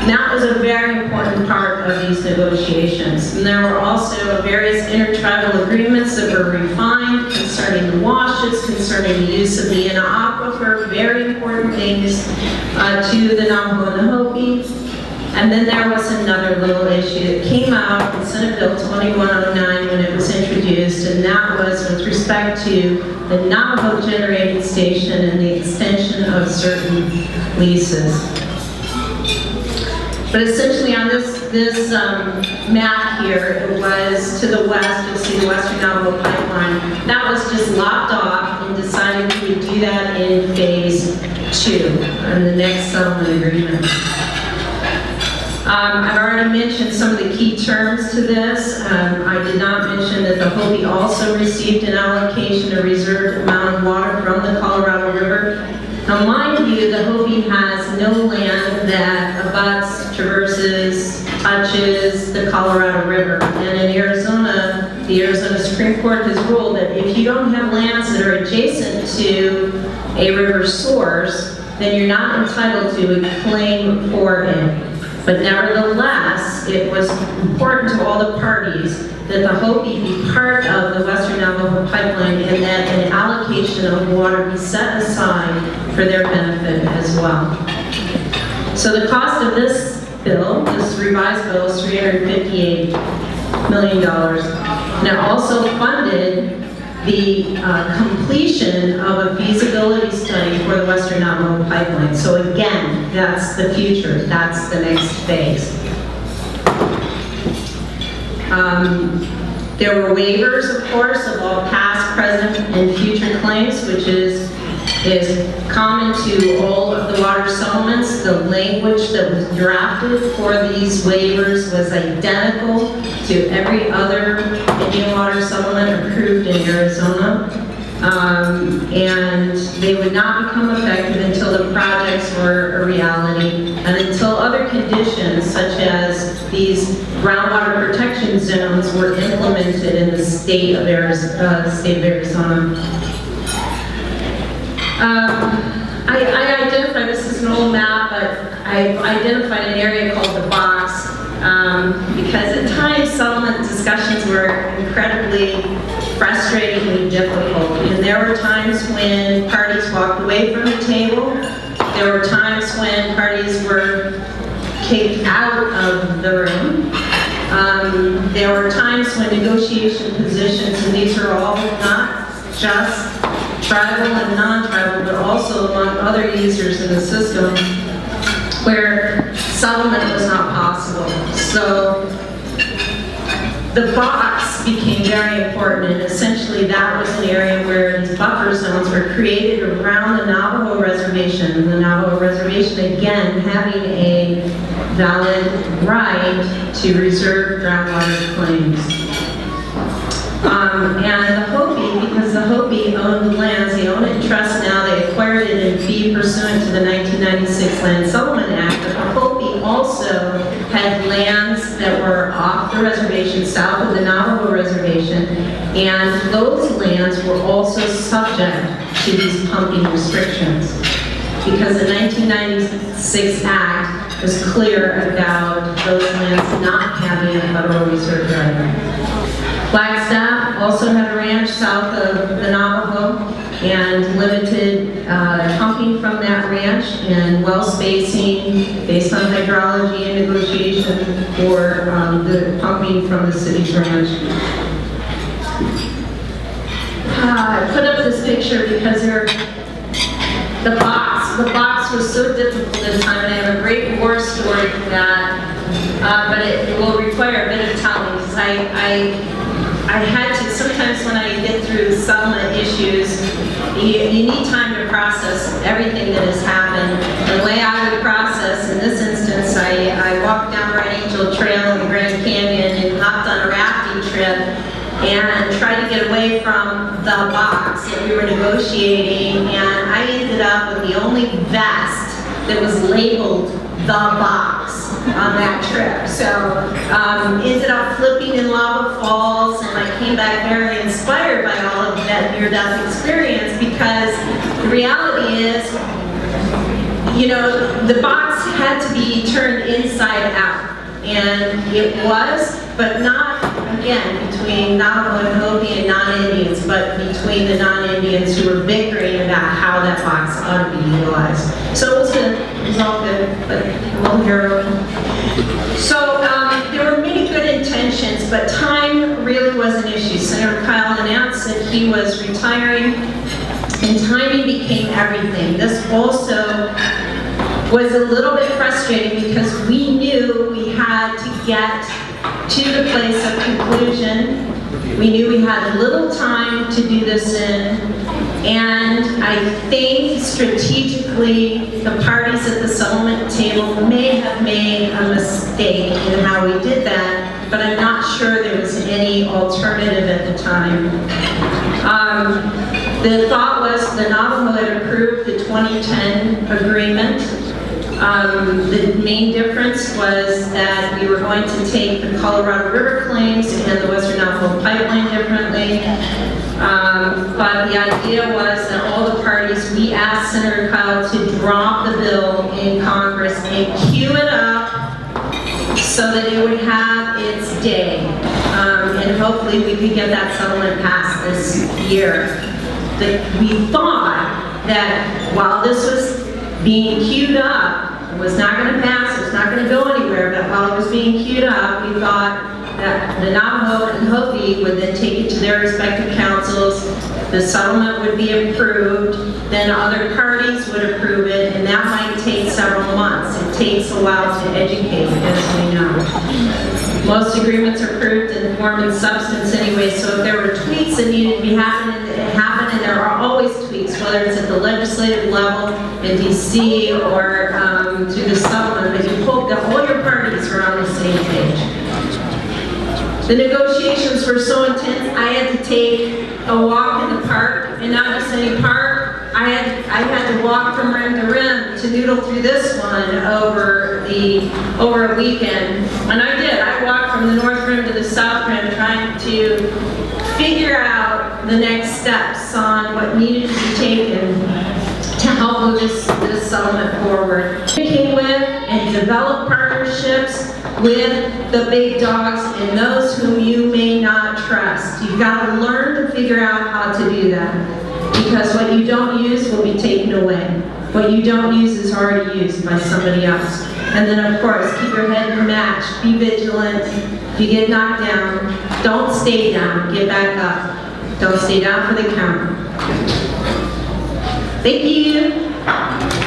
And that was a very important part of these negotiations. And there were also various intertribal agreements that were refined concerning the washes, concerning the use of the Inner Aquifer, very important things to the Navajo and the Hopi. And then there was another little issue that came out in Senate Bill 2109 when it was introduced, and that was with respect to the Navajo generating station and the extension of certain leases. But essentially on this map here, it was to the west, you'll see the Western Navajo Pipeline. That was just lopped off and decided we would do that in phase 2 in the next settlement agreement. I've already mentioned some of the key terms to this. I did not mention that the Hopi also received an allocation, a reserved amount of water from the Colorado River. Now, mind you, the Hopi has no land that abuts, traverses, touches the Colorado River. And in Arizona, the Arizona Supreme Court has ruled that if you don't have lands that are adjacent to a river source, then you're not entitled to a claim for it. But nevertheless, it was important to all the parties that the Hopi be part of the Western Navajo Pipeline and that an allocation of water be set aside for their benefit as well. So the cost of this bill, this revised bill, is $358 million. And it also funded the completion of a feasibility study for the Western Navajo Pipeline. So again, that's the future, that's the next phase. There were waivers, of course, of all past, present, and future claims, which is common to all of the water settlements. The language that was drafted for these waivers was identical to every other Indian water settlement approved in Arizona. And they would not become effective until the projects were a reality and until other conditions such as these groundwater protection zones were implemented in the state of Arizona. I identified, this is an old map, but I identified an area called the box because at times settlement discussions were incredibly frustratingly difficult. And there were times when parties walked away from the table. There were times when parties were kicked out of the room. There were times when negotiation positions, and these are all not just tribal and non-tribal, but also among other users in the system, where settlement was not possible. So the box became very important, and essentially that was an area where these buffer zones were created around the Navajo Reservation. And the Navajo Reservation, again, having a valid right to reserve groundwater claims. And the Hopi, because the Hopi owned the lands, they own it in trust now, they acquired it in fee pursuant to the 1996 Land Settlement Act, but the Hopi also had lands that were off the reservation, south of the Navajo Reservation, and those lands were also subject to these pumping restrictions, because the 1996 Act was clear about those lands not having a federal reserve right. Flagstaff also had a ranch south of the Navajo and limited pumping from that ranch and well spacing based on hydrology and negotiation for the pumping from the city's ranch. I put up this picture because the box was so difficult at the time, and I have a great war story for that, but it will require a bit of telling because I had to, sometimes when I get through settlement issues, you need time to process everything that has happened. The way I would process, in this instance, I walked down Red Angel Trail in the Grand Canyon and hopped on a rafting trip and tried to get away from the box that we were negotiating, and I ended up with the only vest that was labeled the box on that trip. So ended up flipping in lava falls, and I came back very inspired by all of that near-death experience, because the reality is you know, the box had to be turned inside out. And it was, but not, again, between Navajo and Hopi and non-Indians, but between the non-Indians who were bickering about how that box ought to be utilized. So it was good, it was all good, but a little heroin. So there were many good intentions, but time really was an issue. Senator Kyle announced that he was retiring, and timing became everything. This also was a little bit frustrating because we knew we had to get to the place of conclusion. We knew we had little time to do this in, and I think strategically the parties at the settlement table may have made a mistake in how we did that, but I'm not sure there was any alternative at the time. The thought was the Navajo had approved the 2010 agreement. The main difference was that we were going to take the Colorado River claims and the Western Navajo pipeline differently. But the idea was that all the parties, we asked Senator Kyle to drop the bill in Congress and queue it up so that it would have its day. And hopefully we could get that settlement passed this year. We thought that while this was being queued up, it was not going to pass, it was not going to go anywhere, but while it was being queued up, we thought that the Navajo and Hopi would then take it to their respective councils, the settlement would be approved, then other parties would approve it, and that might take several months. It takes a while to educate, as we know. Most agreements are approved in form and substance anyway, so if there were tweaks that needed to be happening, it happened, and there are always tweaks, whether it's at the legislative level in DC or through the settlement, but you hope that all your parties are on the same page. The negotiations were so intense, I had to take a walk in the park, and not just any park. I had to walk from rim to rim to noodle through this one over a weekend. And I did. I walked from the north rim to the south rim trying to figure out the next steps on what needed to be taken to help move this settlement forward. We came with and developed partnerships with the big dogs and those whom you may not trust. You've got to learn to figure out how to do that. Because what you don't use will be taken away. What you don't use is already used by somebody else. And then of course, keep your head in the match, be vigilant. If you get knocked down, don't stay down, get back up. Don't stay down for the count. Thank you.